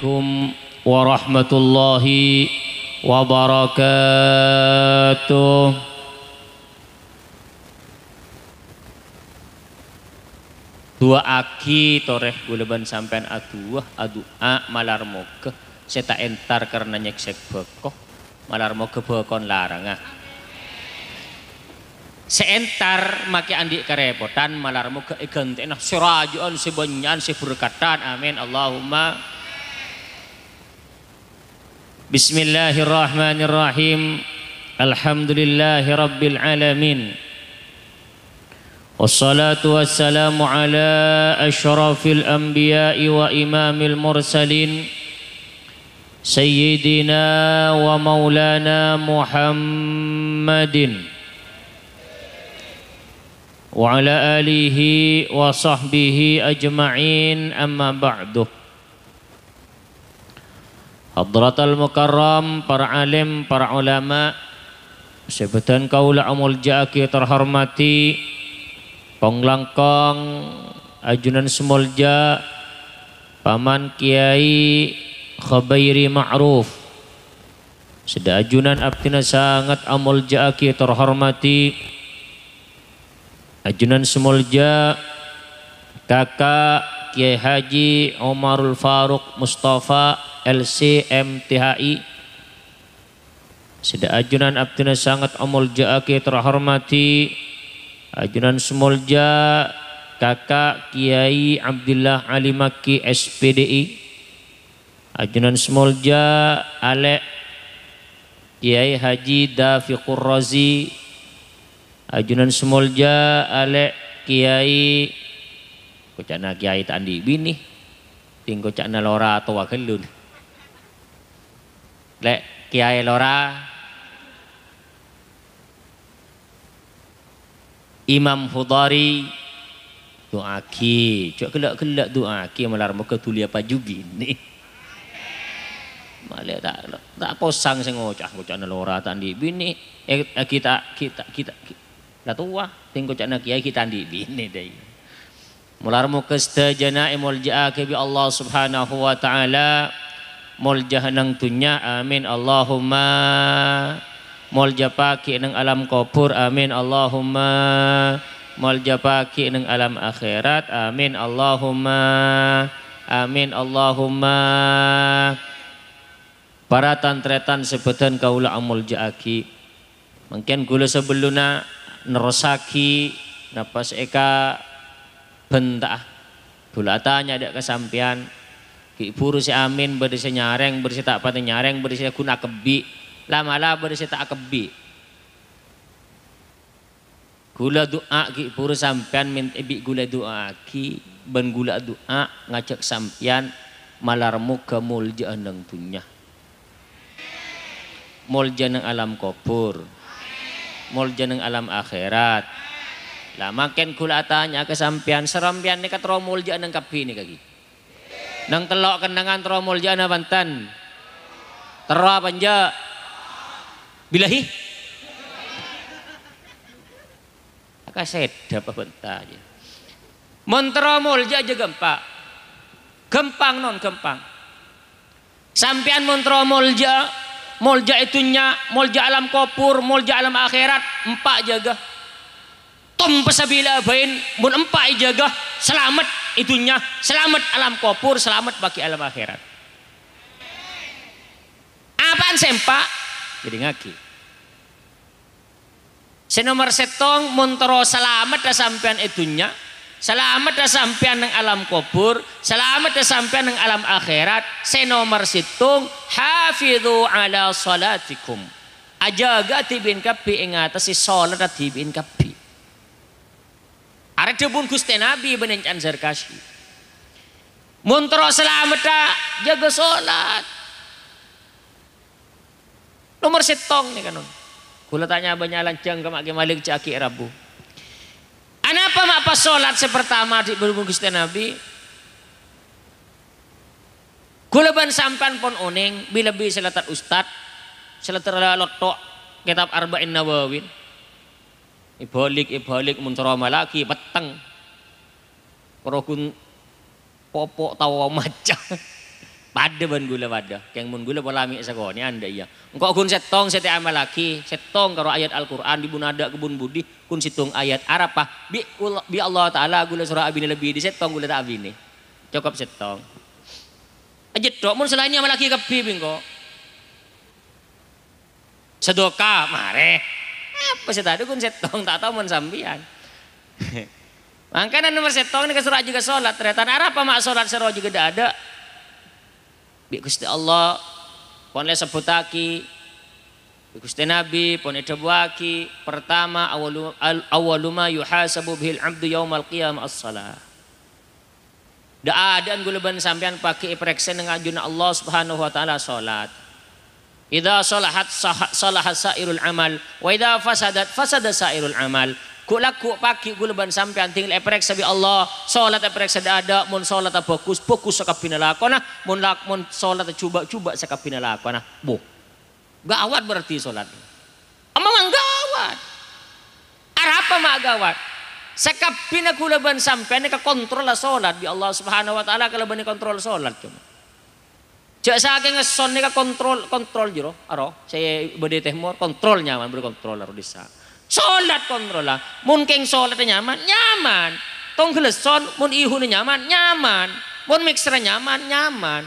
Assalamualaikum warahmatullahi wabarakatuh. Dua aki toreh guleban sampean aduah adua malar moga seta entar karena nyeksek bekoh malar moga bekon larang seentar maki andi kerepotan malar moga gantenah sirajuan sebanyan seberkatan amin Allahumma. Bismillahirrahmanirrahim. Alhamdulillahi rabbil alamin. Wassalatu wassalamu ala asyrafil anbiya'i wa imamil mursalin Sayyidina wa maulana Muhammadin wa ala alihi wa sahbihi ajma'in, amma ba'du. Hadratal mukarram, para alim, para ulama, sebutan kaula amul jaki terhormati, ponglangkong ajunan semolja paman Kiai Khabairi Ma'ruf seda ajunan abtina sangat amul jaki terhormati ajunan semolja kakak Kiai Haji Umarul Faruq Mustafa LC MTHI seda ajunan abtina sangat amul jaki terhormati ajunan semolja kakak Kiai Abdullah Ali Makki SPDI ajunan semolja Alek Kiai Haji Dafiqur Razi ajunan semolja Alek Kiai kocana Kiai Tandi Bini tingko cakna lora atau wakelun lek Kiai lora Imam Hudari doaki cok kelak doaki malar muka tuli apa juga ni malah tak posang sing ngocah na lora tandi bini kita la tua tingko cakna kiai kita tandi bini dai malar muka stajana mulja ke bi Allah subhanahu wa taala mulja nang tunya amin Allahumma mulja paki nang alam kubur amin Allahumma mulja paki nang alam akhirat amin Allahumma amin Allahumma. Para tantretan sebutan kaula amul jaaki mungkin gula sebeluna nerosaki napas eka bentah gula tanya ada kesampian ki puru si amin berisi nyareng berisi tak pati nyareng berisi guna kebi lama berisi tak kebi gula doa ki puru sampian min ebi gula doa ki ben gula doa ngajak sampian malar muka mulja nang tunya mulja nang alam kubur mulja nang alam akhirat lah makin gula tanya kesampian serampian ni katro mulja nang kebi ni kaki nang telok kenangan tro mulja na bantan tero panja bilahi agak sedap apa bentar aja mentera mulja aja gempang non gempang sampean mentera mulja itunya mulja alam kubur mulja alam akhirat empat jaga tom pesabila bain mun empat jaga selamat itunya selamat alam kubur selamat bagi alam akhirat apaan sempak jadi ngaki senomor setong montoro selamat dah sampean itunya selamat dah sampean nang alam kubur selamat dah sampean nang alam akhirat senomor situng hafidhu ala salatikum ajaga tibin kapi ingatasi salat tibin kapi arek debun Gusti Nabi benencan zarkasi montoro selamat dah jaga salat nomor setong nih kanon kula tanya banyak lancang ke mak malik caki Rabu. Anapa mak pas solat sepertama di berhubung Gusti Nabi? Kula ban sampan pon oning bila bi salatat ustad salatat lotok kitab Arba'in Nawawin. Ibalik muntara malaki peteng. Perokun popok tawa maca. Pada ban gula pada, keng mun gula polami sagoni anda iya. Engkau kun setong sete amal laki, setong karo ayat Al-Qur'an di bunada kebun budi kun situng ayat Arab bi Allah taala gula surah abini lebih di setong gula tak abini. Cukup setong. Aja tok mun selainnya amal laki kepi bingko. Sedekah mare. Apa sih tadi kun setong tak tahu mun sambian. Makanya nomor setong ini kesurah juga sholat. Ternyata Arab apa mak sholat seroh juga tidak ada. Bi Gusti Allah pon le sebutaki bi Gusti Nabi pon edebaki pertama awaluma yuhasabu bihil abdu yaumal qiyamah as-salah. Da adaan guleban sampean pakai pereksen dengan ajuna Allah Subhanahu wa taala salat. Idza salahat salahat sairul amal wa idza fasadat fasada sairul amal. Kulaku pagi guleban sampean tinggal eprek sabi Allah salat eprek ada mun salat fokus sa kapinalakona mun salat coba sa kapinalakona bu gawat berarti salat amang gawat apa mak gawat sa kapina guleban sampean ka kontrol la salat di Allah Subhanahu wa taala kalau bani kontrol salat cuma cak saking ngeson ka kontrol jero aro saya bade teh mor kontrol nyaman berkontrol aro disa. Sholat kontrol lah, mun keng sholat nyaman, nyaman. Tong geleson, mun ihun nyaman, nyaman. Mun mixer nyaman, nyaman.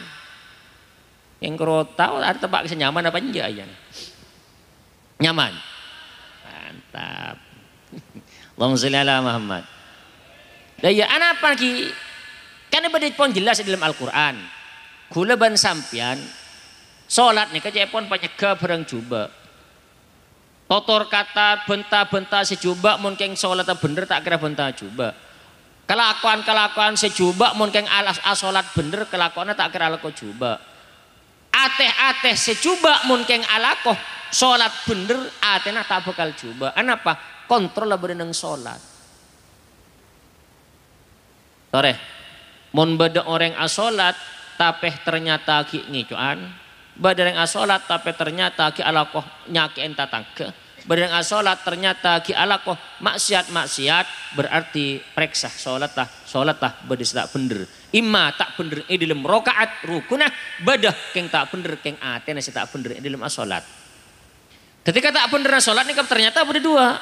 Yang kau tahu ada tebak bisa nyaman apa enggak ya? Nyaman. Mantap. Allahumma sholli ala Muhammad. Daya anak apa lagi? Kan ada pon jelas di dalam Al-Quran. Kula ban sampian, sholat nih kecepon panyega barang coba. Totor kata benta-benta secoba mun keng salat bener tak kira benta coba. Kelakuan secoba mun keng alas salat bener kelakuannya tak kira alako coba. Ateh secoba mun keng alako salat bener atena tak bakal coba. Anapa? Kontrol lah berenang salat. Tore. Mun beda orang asolat tapeh ternyata ki ngicuan. Badan yang asolat tapi ternyata ki alakoh nyaki enta tangke. Badan yang asolat ternyata ki alakoh maksiat berarti preksa solat lah badis tak bener. Ima tak bener di dalam rokaat rukunah badah keng tak bener keng atena si tak bener di dalam asolat. Ketika tak bener asolat nikah ternyata berdua.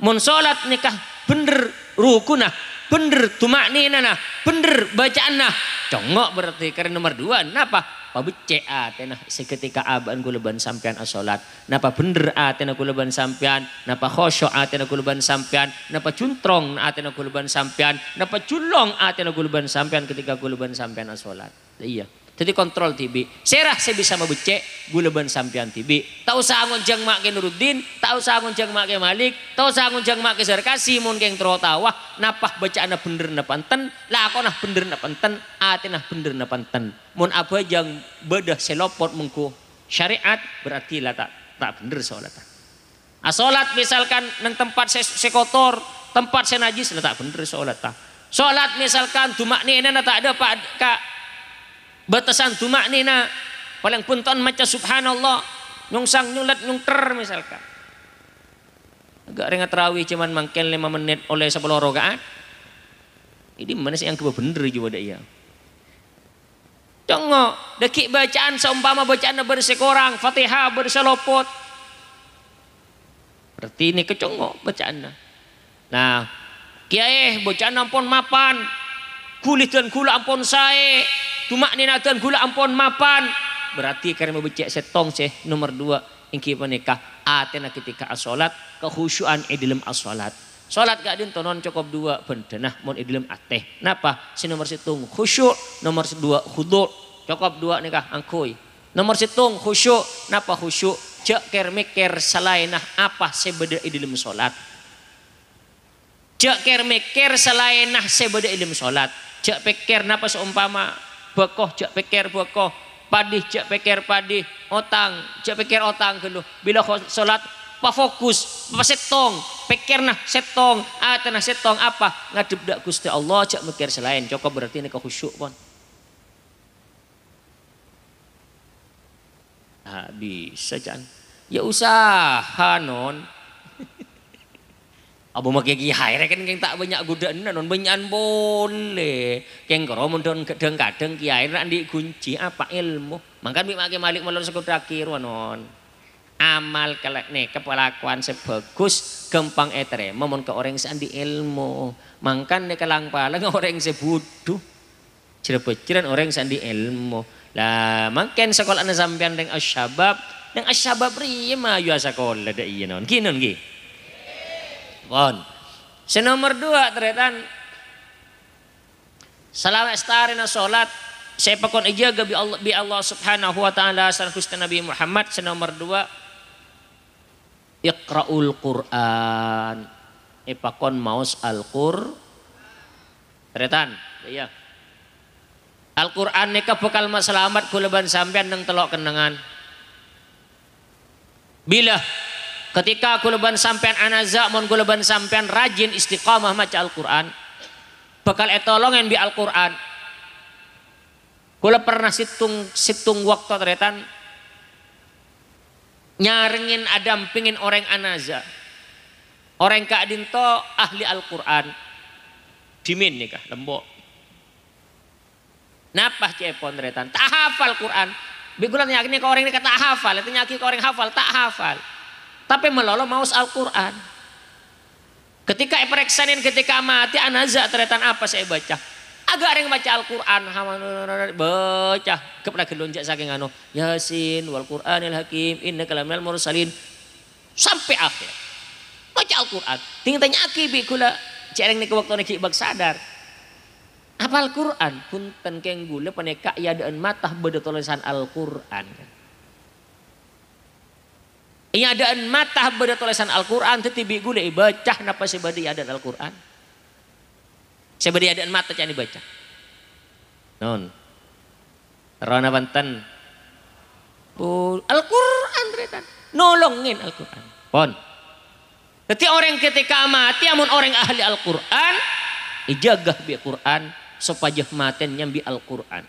Mun solat nikah bener rukunah bener tumaknina nah bener bacaan nah congok berarti karena nomor 2 kenapa? Pabecek atena seketika aban kuleban sampean asolat napa bener atena kuleban sampean napa khosyok atena kuleban sampean napa cuntrong atena kuleban sampean napa culong atena kuleban sampean ketika kuleban sampean asolat. Iya jadi kontrol tibi serah saya bisa mabecek guleban sampean tibi tak usah ngonjang mak ke Nuruddin tak usah ngonjang mak ke Malik tak usah ngonjang mak ke Sarkasi mun keng terotawah napah bacaana bener napanten lakonah bener napanten atena bener napanten mun apa jang bedah selopot mengku syariat berarti lah tak bener salat. Salat misalkan nang tempat sekotor tempat senajis lah tak bener salat. Salat misalkan tumaknina tak ada pak kak batasan tumaknina paling punton maca subhanallah nyungsang nyulat nyungter misalkan agak rengat terawih cuman mangkel 5 menit oleh 10 rakaat ini mana sih yang bener juga dia congok dekik bacaan seumpama bacaan bersekorang Fatihah berselopot berarti ini kecongok bacaan nah kiai bacaan ampun mapan kulit dan gula ampun sae tumak ninatan gula ampun mapan berarti karena becek setong nomor 2 ingki menikah atena ketika asolat kehusyuan dalam asolat solat gak din tonon cukup 2 bendenah mon dalam ateh napa si nomor 1 khusyuk nomor 2 khudu cukup 2 nikah angkui nomor 1 khusyuk napa khusyuk cek ker mikir selainah apa sebeda dalam solat cek ker mikir selainah sebeda dalam solat cek pikir napa seumpama bekoh cek pikir bekoh padih cek pikir padih otang cek pikir otang geluh bila salat pa fokus pa setong pikir nah setong atana setong apa ngadep dak Gusti Allah cek mikir selain cukup berarti ini khusyuk pon bisa kan ya usaha non Abu makai kiai kan keng tak banyak godaan non banyak boleh keng karo mondon kadang-kadang kiai nak dikunci apa ilmu mangkan bi makai malik melon sekudakir wanon amal kelek nih kepelakuan sebagus gampang etere momon ke orang sandi ilmu mangkan nih kelang palang orang sebudu cerepeciran orang sandi ilmu lah mangken sekolah anda sampean dengan asyabab rima yu sekolah dah iya non kinon ki Bon. Senomor 2 teretan salawat starina salat saya pakon ijaga bi Allah Subhanahu wa taala sareng Gusti Nabi Muhammad. Senomor 2 Iqraul Quran. Pakon maos Al-Qur teretan iya. Al-Qur'an nika bekal maselamat kuleban sampean nang telok kenangan. Bila ketika kuleban sampean anaza mon kuleban sampean rajin istiqamah maca Al-Qur'an bakal etolongen bi Al-Qur'an. Kula pernah situng waktu teretan nyarengin adam pingin orang anaza orang kadinto ahli Al-Qur'an dimin nikah lembok napah cepon teretan tak hafal Qur'an bigulan yakin ke orang ini kata hafal itu nyaki ke orang hafal tak hafal tapi melolo maus Al-Qur'an. Ketika pereksanin ketika mati anaza teretan apa saya baca? Agak ada yang baca Al-Qur'an baca kepada gelonjak saking anu Yasin wal Qur'anil Hakim innaka laminal mursalin sampai akhir. Baca Al-Qur'an. Tinggal tanya aki bi kula cereng niku waktu niki bag sadar. Apa Al-Qur'an punten keng gula paneka yadaan matah beda tulisan Al-Qur'an. Iya adaan mata beda tulisan Al-Qur'an tetibi gule baca napa sebadi adaan Al-Qur'an. Sebadi adaan mata cani baca. Non. Rona banten. Al-Qur'an retan. Nolongin Al-Qur'an. Pon. Ketika orang ketika mati amun orang ahli Al-Qur'an ijagah bi Qur'an supaya maten nyambi Al-Qur'an.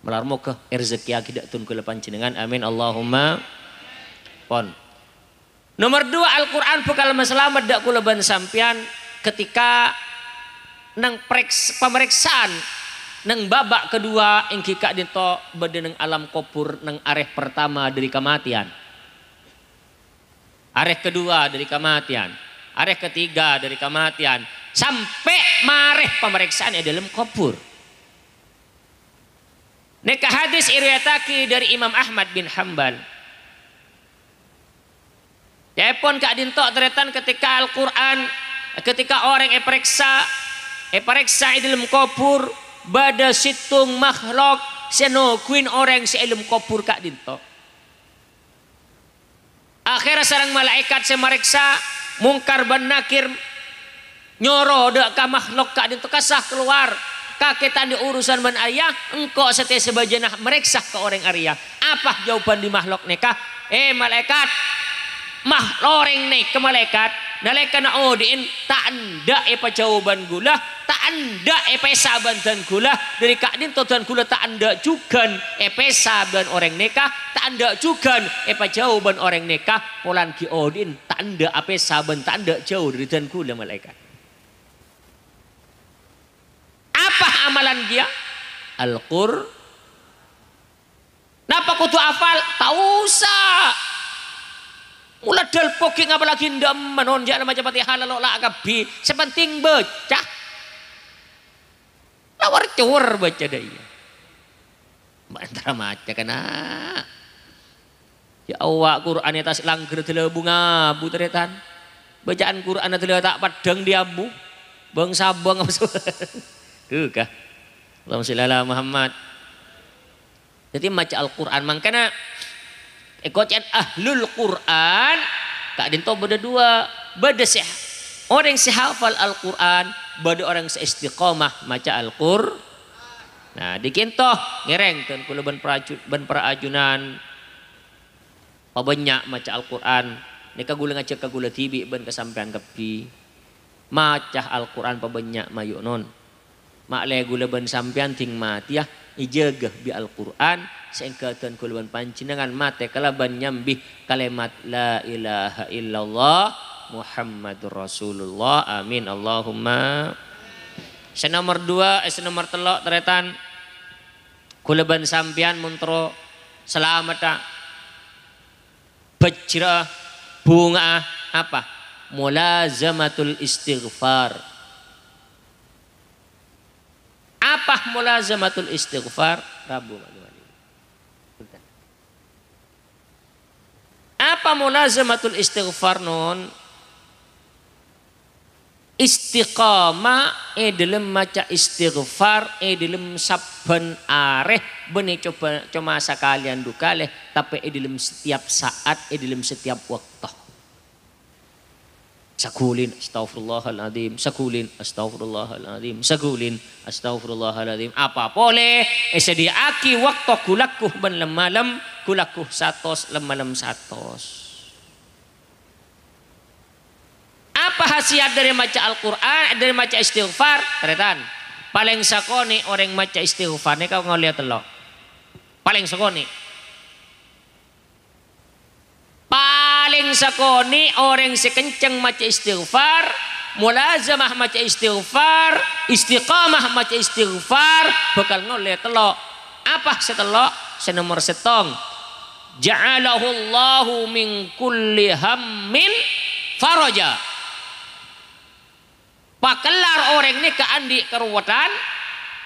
Melarmo ke rezeki akidak tun kula panjenengan amin Allahumma pon. Nomor 2 Al-Qur'an bekal maselamat dak kula ban sampean ketika nang pemeriksaan nang babak kedua ing kika dito bade nang alam kubur nang areh pertama dari kematian. Areh kedua dari kematian, areh ketiga dari kematian sampai mareh pemeriksaan dalam kubur. Neka hadis iriwayatake dari Imam Ahmad bin Hanbal. Ya pun kak dinto teretan ketika Al-Qur'an ketika orang periksa dalam kubur bada situng makhluk senokuin orang si ilmu kubur kak dinto. Akhirnya sarang malaikat semeriksa mungkar ban nakir nyoro dak ka makhluk kak dinto kasah keluar kaketan di urusan ban ayah engkau setia sebajanah meriksa ke orang Arya. Apa jawaban di makhluk nikah? Malaikat mah loreng nih ke malaikat naleka na odin tak anda jawaban gula tak anda saban dan gula dari kak dinto dan gula tak anda juga saban orang nikah tak anda juga jawaban orang nikah polan ki odin tak anda saban tak anda jauh dari dan gula malaikat. Apa amalan dia? Al-Qur. Napa kudu hafal? Tak usah. Mula dal poking apalagi ndam menon jangan macam Fatihah lalu la akabi. Sepenting baca. Lawar cur baca dah iya. Antara maca kena. Ya Allah Quran atas langger tela bunga bu teretan. Bacaan Quran tela tak padang diabu. Bang sabang apa tuh kah? Allahumma sholli ala Muhammad. Jadi maca Al-Qur'an mangkana ekocan ahlul Qur'an kak dinto beda dua beda sih orang si hafal Al-Qur'an beda orang si istiqomah maca Al-Qur. Nah dikintoh ngereng dan kula ban perajunan pabanyak maca Al-Qur'an nika gula ngajak ka gula tibi ban kesampean kepi maca Al-Qur'an pabanyak mayuk non makle gula ban sampean ting mati ya ijagah bi Al-Qur'an sengkatan kuluban pancinangan mate kalaban nyambih kalimat la ilaha illallah Muhammadur Rasulullah. Amin Allahumma. Senomor 2 senomor telok teretan kuleban sampian muntro selamat tak bajra bunga apa mulazamatul istighfar. Apa mulazamatul istighfar? Rabu. Apa mulazamatul istighfar non? Istiqamah dalam maca istighfar dalam saben areh benih coba cuma sekalian dukaleh tapi dalam setiap saat dalam setiap waktu. Sakulin astaghfirullahaladzim, sakulin astaghfirullahaladzim, sakulin astaghfirullahaladzim. Apa boleh sediaki waktu kulakuh ben lemalam kulakuh satos lemalam satos. Apa khasiat dari maca Al-Quran, dari maca istighfar? Teretan, paling sakoni orang maca istighfar ni kau ngeliat lo. Paling sakoni. Paling sakoni orang sekenceng maca istighfar, mulazamah maca istighfar, istiqamah maca istighfar, bakal ngeliat lo. Apa setelok? Senomor setong. Ja'alahu Allahu min kulli hammin faraja. Pakelar orang ni ke andi keruwatan,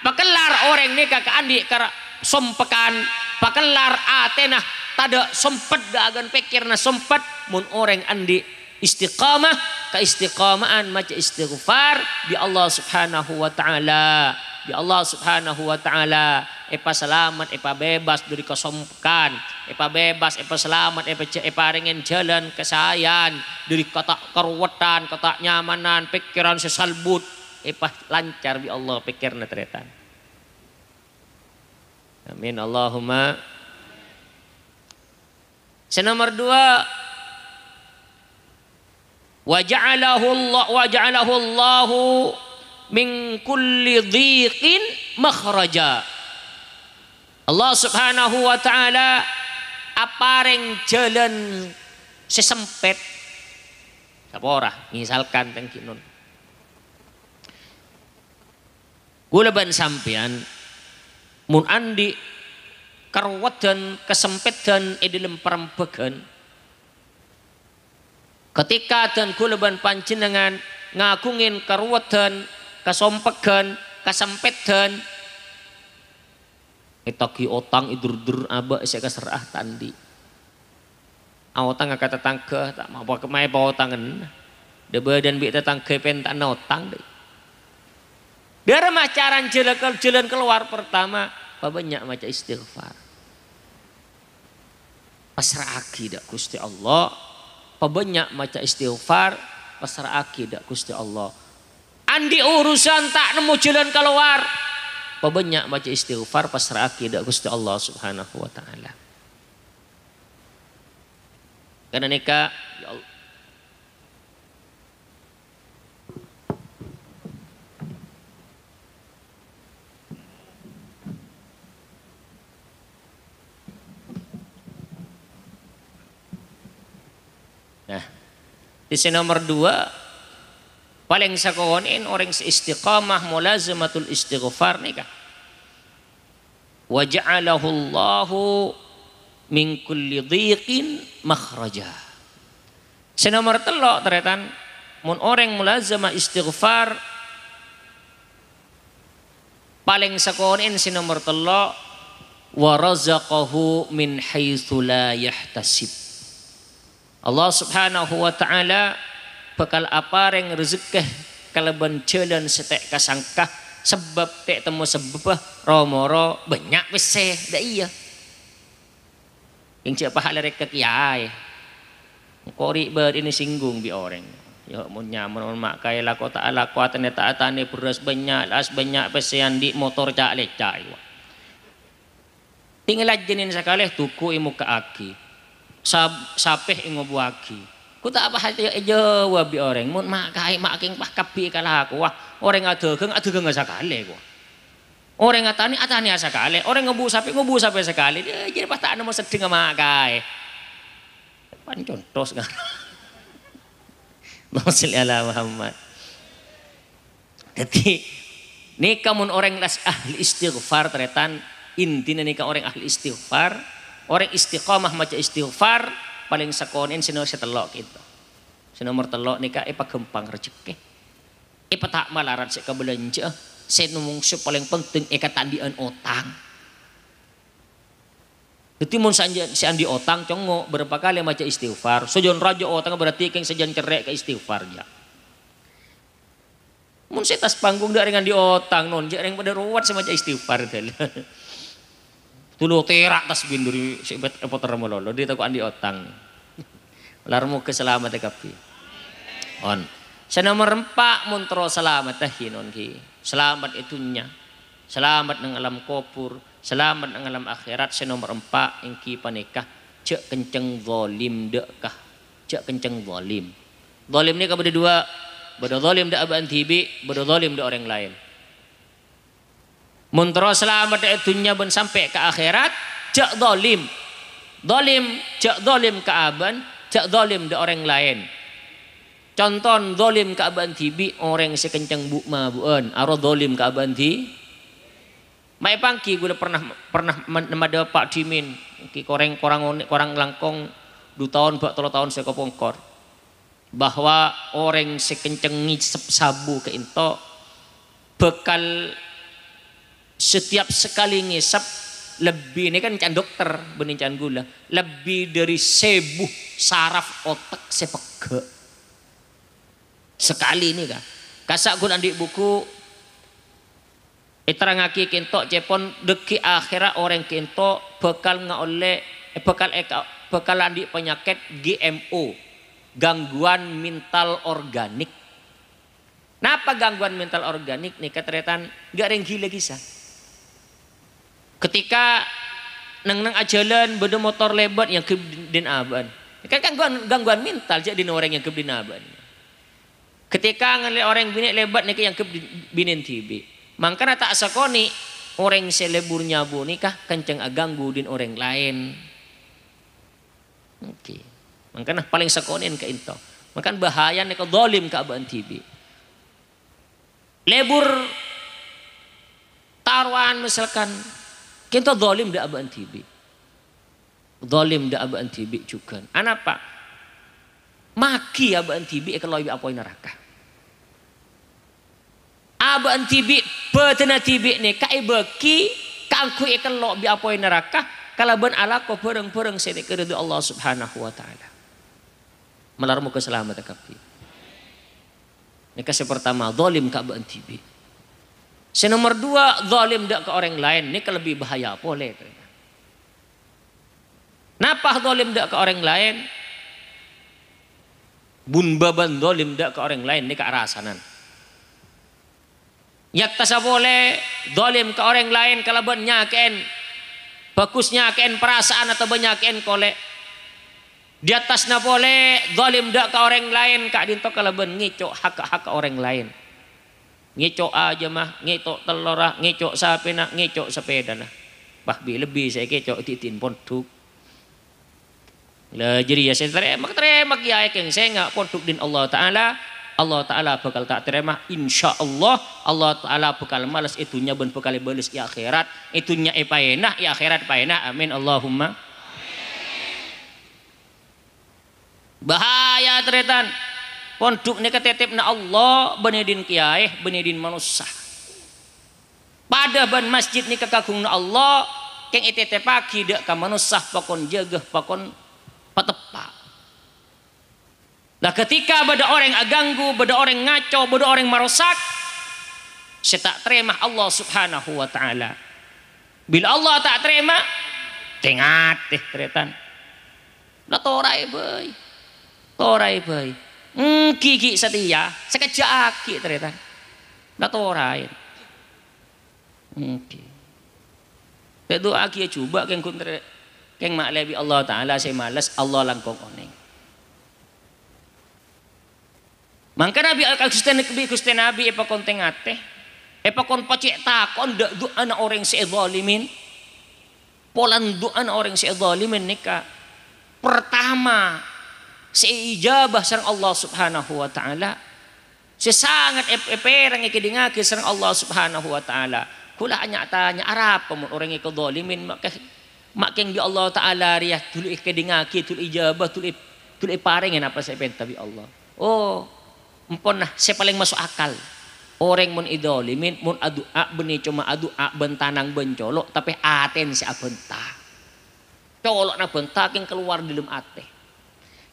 pakelar orang ni ke andi ke sompekan, pakelar atenah tada sempet dagan pikirna sempet mun orang andi istiqamah keistiqamaan maca istighfar di Allah Subhanahu wa taala. Di Allah Subhanahu wa taala epa selamat epa bebas dari kesompekan, epa bebas epa selamat epa ringen jalan kesayan dari kata keruwetan, kata nyamanan, pikiran sesalbut epa lancar bi Allah pikirna teretan. Amin Allahumma. Senomor 2 wa ja'alahu Allahu min kulli dhiqin makhraja. Allah Subhanahu wa taala apareng jalan sesempet sapora misalkan tengkinun gula ban sampean mun andi karwedan kesempetan dalam perempegan ketika dan gula ban panjenengan ngagungin karwedan kesompegan kesempetan itaki otang idur-dur aba saya keserah tandi otang kata tangke tak mau kemai bawa tangan de badan bi tetangke pentan otang deh biar macaran jalan keluar pertama banyak maca istighfar pasrah akidah Gusti Allah banyak maca istighfar pasrah akidah Gusti Allah. Andi urusan tak nemu jalan keluar. Banyak baca istighfar pasrah akidah Gusti Allah Subhanahu wa taala. Karena nikah ya Allah. Nah, di nomor 2 paling sakonin orang istiqamah mulazamatul istighfar nikah. Wa ja'alahu Allahu min kulli dhiqin makhraja. Senomor 3 teretan mun orang mulazamah istighfar paling sakonin senomor 3 wa razaqahu min haitsu la yahtasib. Allah Subhanahu wa taala bakal apareng rezeki kalaban jalan setek kasangkah sebab tek temu sebab romoro banyak wese dah iya yang siapa hal rek kiai kori ber ini singgung bi orang ya mun nyaman mak kaya la kota ala kuatane taatane beras banyak las banyak pesean di motor cak lecai tinggal jenin sekali tuku imu ke aki sapeh ingo buaki ku tak apa hati jawab bi orang mun mak kai mak king pah kapi kalah aku wah orang adegeng sakale ku orang atani sakale orang ngebu sapi sekali dia jadi pas tak nemu sedeng mak kai pan contoh sekarang Allahumma sholli ala Muhammad. Jadi nika mun orang las ahli istighfar teretan intinya nika orang ahli istighfar, orang istiqomah maca istighfar paling sakonin sino setelok kita. Sinomor telok nika pagempang rezeki. Tak malarat sik kabelanja, sinumung paling penting katandian utang. Jadi mun seandi otang congo berapa kali maca istighfar. Sejon raja otang berarti keng sejan cerek ke istighfar ya. Mun setas panggung dak dengan di otang non jarang pada ruwat sama maca istighfar teh. Tulu terak tas binduri sebet epoter mololo di taku andi otang. Larmu keselamatan kapi. On. Senomor 4 mun tro selamat teh hinon ki. Selamat itunya. Selamat nang alam kubur. Selamat nang alam akhirat. Senomor 4 ingki panikah cek kenceng zalim dekah. Cek kenceng zalim. Zalim ni kepada dua. Bada zalim dak aban tibi, bada zalim dak orang lain. Mun tro selamat itunya ben sampai ke akhirat cek zalim. Zalim cek zalim ke aban, cek zalim dak orang lain. Contoh zalim ke aban tibi orang sekenceng bu mabuan, aro zalim ke aban ti. Mai pangki gue pernah nemada Pak Dimin ki korang langkong 2 tahun 3 tahun saya kopongkor bahwa orang sekenceng ngisep sabu ke into bekal setiap sekali ngisep lebih ini kan can dokter benih can gula lebih dari 1000 saraf otak sepeke sekali ini kah kasak gue nanti buku terangaki kento cepon deki akhirat orang kento bekal ngaole bekal andi penyakit GMO gangguan mental organik. Napa gangguan mental organik nih keteretan gak ada yang gila kisah. Ketika nang ajalan beda motor lebat yang kebdin aban. Kan gangguan mental jadi orang yang kebdin aban. Ketika ngelihat orang bini lebat nih yang kebdin TB. Mangkana tak sakoni orang selebur nyabu nikah kenceng aganggu din orang lain. Oke. Mangkana paling sakonin ke into. Makan bahaya nek zalim ka aban tibi. Lebur taruhan misalkan kita zalim da aban tibi. Zalim da aban tibi juga. Anapa? Maki aban tibi kalau ibu apoi neraka. Aban tibi petena tibi ni kai beki kangku ikan lo bi apoi neraka kalaban ala ko pereng sedek keridho Allah Subhanahu wa taala. Melarmu keselamatan kapi. Ini kasih pertama zalim ka aban tibi. Nomor 2 zalim dak ke orang lain ni lebih bahaya boleh. Napa zalim dak ke orang lain? Bun baban zalim dak ke orang lain ni ka arasanan. Yak tasa boleh zalim ke orang lain kalau banyakin bagusnya ken perasaan atau banyakin kolek di atasnya boleh zalim dak ke orang lain kak dinto kalau ben ngicok hak orang lain ngicok aja mah ngicok telur ngicok sapi nak ngicok sepeda nah bah lebih saya ngicok titin ponduk lah jadi ya saya terima kiai keng saya nggak ponduk din Allah Ta'ala bakal tak terima insya Allah Ta'ala bakal malas itunya ben bakal balas ya akhirat itunya paenah ya akhirat paenah amin Allahumma bahaya teretan ponduk ni ketetip na Allah benedin kiai benedin manusia pada ban masjid ni kekagung na Allah keng itete pagi dak ka manusia pakon jaga pakon patepak. Nah ketika bada orang aganggu, bada orang ngaco, bada orang merusak, saya tak terima Allah Subhanahu wa taala. Bila Allah tak terima, tengat teh teretan. Lah torai boy. Torai boy. Kiki setia, sekejap aki teretan. Lah torai. Oke. Berdoa kia coba keng mak lebi Allah taala saya malas Allah langkong oneng. Mangka Nabi Gusti Nabi epa kon tengate epa kon pacek takon dak doa na orang si zalimin polan doa na orang si zalimin nika pertama seijabah sareng Allah Subhanahu wa taala. Sesangat eperang ikidingaki sareng Allah Subhanahu wa taala. Kula nyatanya arap mun orang iku zalimin making bi Allah taala riyah tulu ikidingaki tulu ijabah tulu paringin apa saya penta bi Allah. Oh, empon nah saya paling masuk akal. Orang mun idzalimin mun adua benih cuma adua bentanang bencolok tapi aten si abenta. Colok na benta king keluar di dalam ate.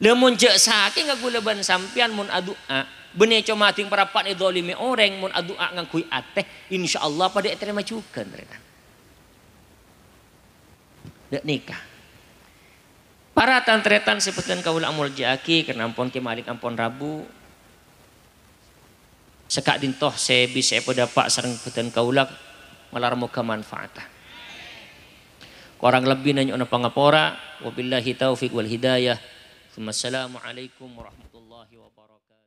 Lamun jek saking ngagulaban sampian mun adua benih cuma ting parapat idzalimi orang mun adua ngangkui ate insyaallah pada terima juga mereka. Dek nikah. Para tantretan sepetan kaula amul jaki karena ampun kemalik ampun rabu. Sekak dintoh saya bisa dapat sareng petan kaula malar muka manfaatah. Korang lebih nanya ona pangapora. Wabillahi taufiq wal hidayah. Assalamualaikum warahmatullahi wabarakatuh.